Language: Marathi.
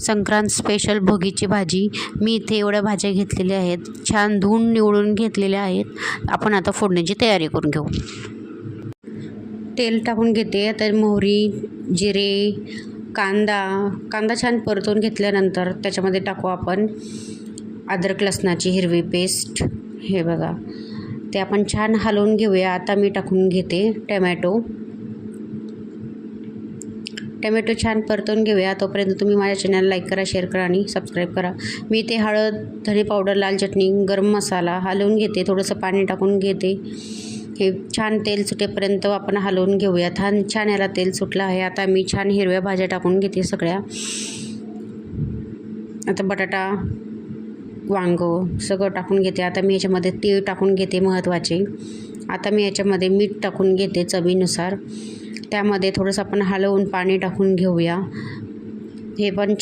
संक्रांत स्पेशल भोगीची भाजी. मी इथे एवढ्या भाज्या घेतलेल्या आहेत, छान धुवून निवडून घेतलेल्या आहेत. आपण आता फोडणीची तयारी करून घेऊ. तेल टाकून घेते. तर मोहरी, जिरे, कांदा छान परतून घेतल्यानंतर त्याच्यामध्ये टाकू आपण अद्रक लसणाची हिरवी पेस्ट. हे बघा, ते आपण छान हलवून घेऊया. आता मी टाकून घेते टमॅटो छान परतून घेऊया. तोपर्यंत तुम्ही माझ्या चॅनल लाईक करा, शेअर करा आणि सबस्क्राईब करा. मी ते हळद, धने पावडर, लाल चटणी, गरम मसाला हलवून घेते. थोडंसं पाणी टाकून घेते. हे छान तेल सुटेपर्यंत आपण हलवून घेऊया. छान याला तेल सुटलं आहे. आता मी छान हिरव्या भाज्या टाकून घेते सगळ्या. आता बटाटा, वांगं सगळं टाकून घेते. आता मी याच्यामध्ये तीळ टाकून घेते महत्त्वाचे. आता मी याच्यामध्ये मीठ टाकून घेते चवीनुसार. त्यामध्ये थोडंसं आपण हलवून पाणी टाकून घेऊया. हे पण